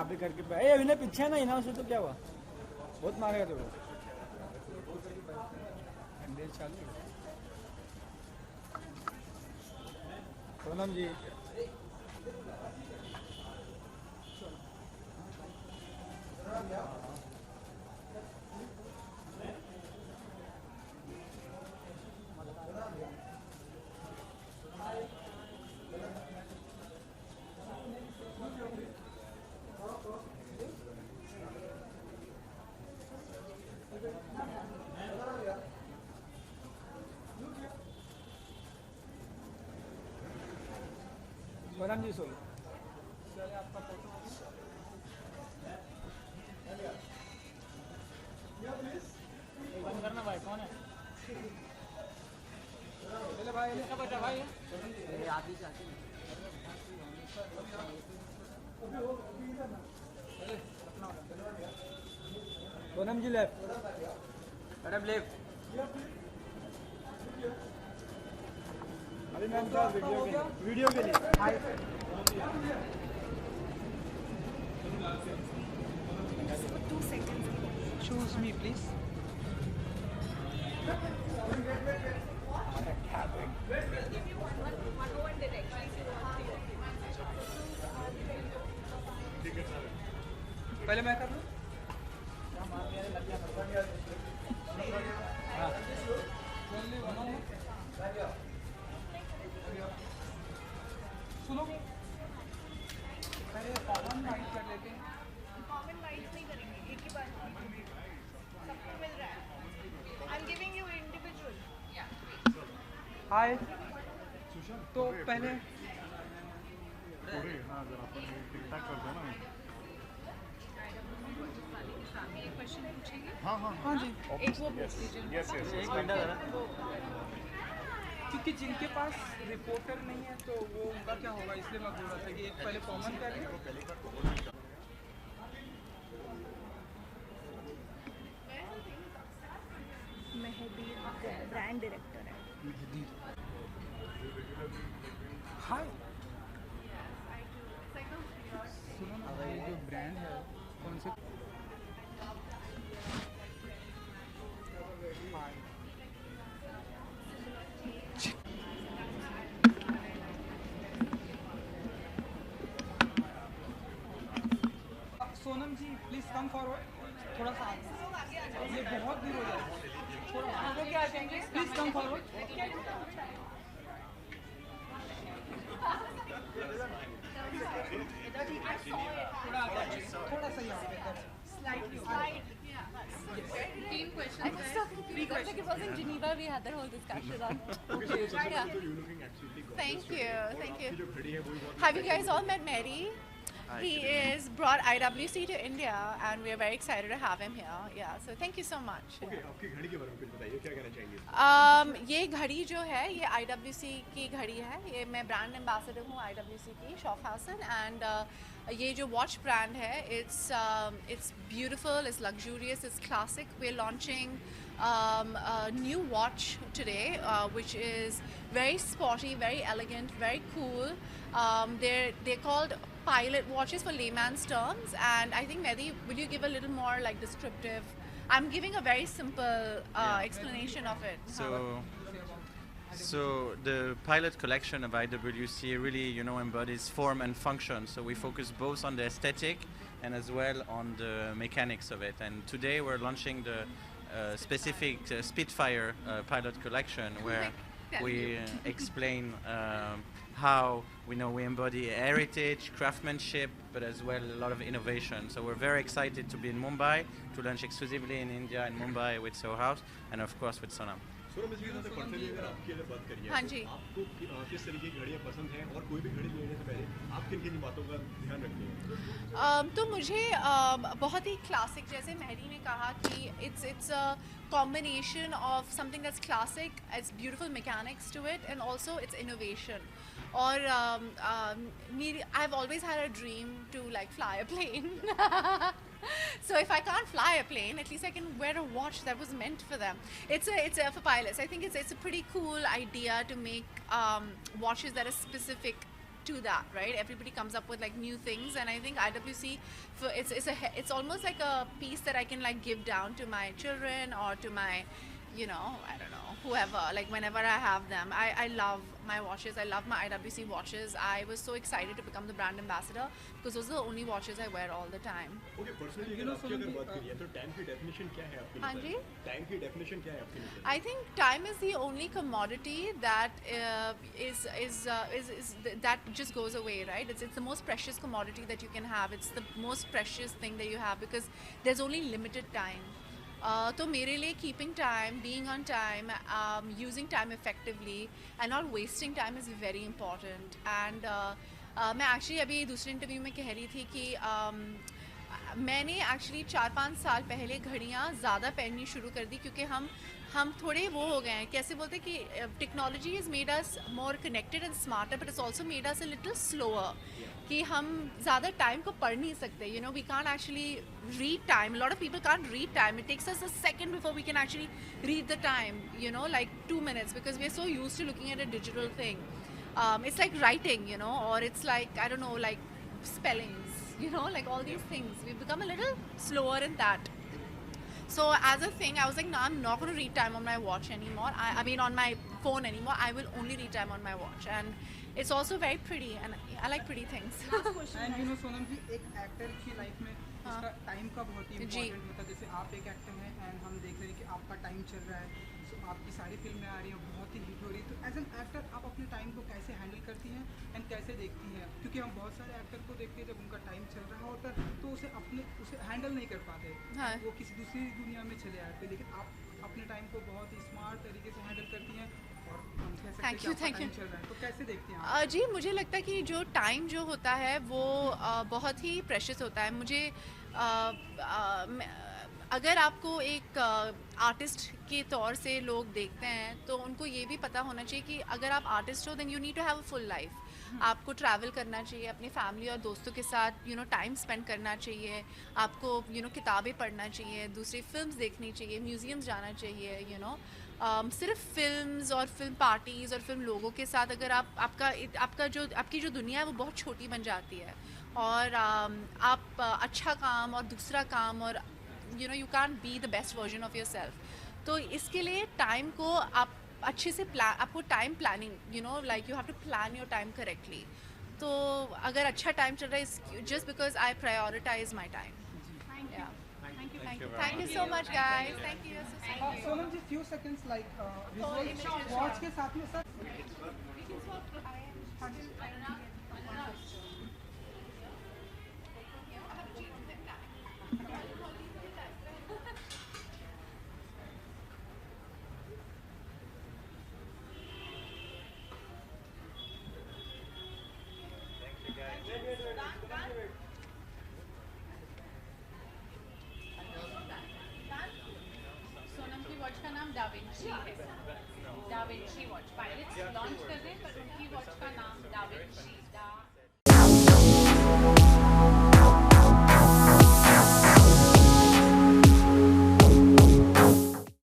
पे करके ए इन्हें पीछे है ना इन्हें से तो क्या हुआ बहुत मारेगा तो अंधेर चालू सोनम जी सोनम जी सोलो बंद करना भाई कौन है भाई इसका बच्चा भाई आदि सोनम जी लेफ्ट मैडम लेफ्ट अभी मैम का वीडियो के लिए For 2 seconds. Choose me, please. पहले मैं कर लूँ सुनो पहले कॉमन वाइट कर लेते हैं कॉमन वाइट नहीं करेंगे एक ही बार सबको मिल रहा है I am giving you individual हाय तो पहले हाँ जरा अपन ठीक ठाक करते हैं ना एक क्वेश्चन पूछेंगे हाँ हाँ हाँ जी एक वो पूछ लीजिए यस यस एक घंटा करा क्योंकि जिनके पास रिपोर्टर नहीं है तो वो उनका क्या होगा इसलिए मैं बोल रहा था कि एक पहले कॉमन कर लें मेहदी ब्रांड डायरेक्टर है हाय सुनो ना ये जो ब्रांड है कौन से हाय सोनम जी प्लीज कम फॉरवर्ड थोड़ा सा आगे। ये बहुत दूर हो जाएगा थोड़ा प्लीज कम फॉरवर्ड थोड़ा सा यहाँ Team questions. Because it was in Geneva, we had that whole discussion on. Yeah. Thank you. Have you guys all met Mehdi? He is brought IWC to India, and we are very excited to have him here. Yeah, so thank you so much. आपकी घड़ी के बारे में कुछ बताइए क्या कहना चाहेंगे ये घड़ी जो है ये IWC की घड़ी है ये मैं ब्रांड एम्बेसडर हूँ IWC की शॉफहसन एंड ये जो वॉच ब्रांड है it's beautiful, it's luxurious, it's classic. We're launching a new watch today which is very sporty, very elegant, very cool. They're called pilot watches for layman's terms, and I think Mehdi, will you give a little more like descriptive? I'm giving a very simple explanation of it. So the pilot collection of IWC really, embodies form and function. So we focus both on the aesthetic and as well on the mechanics of it. And today we're launching the specific Spitfire pilot collection, where we explain how we embody heritage, craftsmanship, but as well a lot of innovation. So we're very excited to be in Mumbai, to launch exclusively in India, in Mumbai with Soho House, and of course with Sonam. Sonam जी से personally अगर आपकी अगर बात करिए हाँ जी। आपको किस तरीके की घड़ियाँ पसंद हैं और कोई भी घड़ी लेने से पहले आप किन किन बातों का ध्यान रखते हैं तो मुझे बहुत ही क्लासिक जैसे मेहदी ने कहा कि it's a combination of something that's classic, it's beautiful mechanics to it, and also it's innovation. Or I've always had a dream to like fly a plane. So if I can't fly a plane, at least I can wear a watch that was meant for them. It's for pilots. I think it's a pretty cool idea to make watches that are specific to that, right? Everybody comes up with like new things, and I think IWC, it's almost like a piece that I can like give down to my children or to my, you know, I don't know, whoever, like whenever I have them. I love my watches. I love my IWC watches. I was so excited to become the brand ambassador because those are the only watches I wear all the time. Okay personally अगर आपकी अगर बात करिए तो time की definition क्या है आपके लिए? हाँ जी? टाइम की डेफिनेशन क्या है आपके लिए? I think time is the only commodity that that just goes away, right? It's the most precious commodity that you can have. It's the most precious thing that you have because there's only limited time. तो मेरे लिए keeping time, being on time, using time effectively and not wasting time is very important. And मैं actually अभी दूसरे interview में कह रही थी कि मैंने एक्चुअली 4-5 साल पहले घड़ियाँ ज़्यादा पहननी शुरू कर दी क्योंकि हम थोड़े वो हो गए हैं, कैसे बोलते हैं कि technology is made us more connected and smarter but it's also made us a little slower, कि हम ज़्यादा टाइम को पढ़ नहीं सकते. You know we can't actually read time. Lot of people can't read time. It takes us a second before we can actually read the time, you know, like 2 minutes because we're so used to looking at a digital thing. It's like writing, you know, or it's like, I don't know, like spellings, you know, like all these things. We've become a little slower in that. So as a thing, I was like, no, I'm not going to read time on my watch anymore. I mean, on my phone anymore. I will only read time on my watch. And it's also very pretty, and I like pretty things. And you know Sonam ji, एक actor की life में उसका time का बहुत ही important होता है. जैसे आप एक एक्टर हैं एंड हम देख रहे हैं कि आपका टाइम चल रहा है, सो आपकी सारी फिल्में आ रही हैं, बहुत ही हिट हो रही है. तो एज एन एक्टर आप अपने टाइम को कैसे हैंडल करती हैं एंड कैसे देखती हैं? क्योंकि हम बहुत सारे एक्टर को देखते हैं जब उनका टाइम चल रहा होता है तो उसे हैंडल नहीं कर पाते. हाँ. वो किसी दूसरी दुनिया में चले जाते हैं, लेकिन आप अपने टाइम को बहुत ही स्मार्ट तरीके से हैंडल करती हैं. और हम कह सकते हैं कि आपका टाइम चल रहा है, तो कैसे देखती हैं आप? जी, मुझे लगता है कि जो टाइम जो होता है वो बहुत ही प्रेशियस होता है. मुझे अगर आपको एक आर्टिस्ट के तौर से लोग देखते हैं तो उनको ये भी पता होना चाहिए कि अगर आप आर्टिस्ट हो then you need to have a full life. आपको ट्रैवल करना चाहिए, अपनी फैमिली और दोस्तों के साथ यू नो टाइम स्पेंड करना चाहिए. आपको यू नो किताबें पढ़ना चाहिए, दूसरी फिल्म्स देखनी चाहिए, म्यूज़ियम्स जाना चाहिए. यू नो सिर्फ फिल्म्स और फिल्म पार्टीज़ और फिल्म लोगों के साथ अगर आपकी जो दुनिया है वो बहुत छोटी बन जाती है. और आप अच्छा काम और दूसरा काम और you know you can be the best version of your self. तो इसके लिए टाइम को आप अच्छे से आपको time planning, you know like you have to plan your time correctly. तो अगर अच्छा टाइम चल रहा है just because I prioritize my time. Thank you so much, guys. Thank you. Sonam ji, few seconds like visual watch के साथ में sir Sonam की वॉच का नाम डाविंची है. डाविंची वॉच पायलट्स लॉन्च कर रहे हैं पर उनकी वॉच का नाम डाविंची.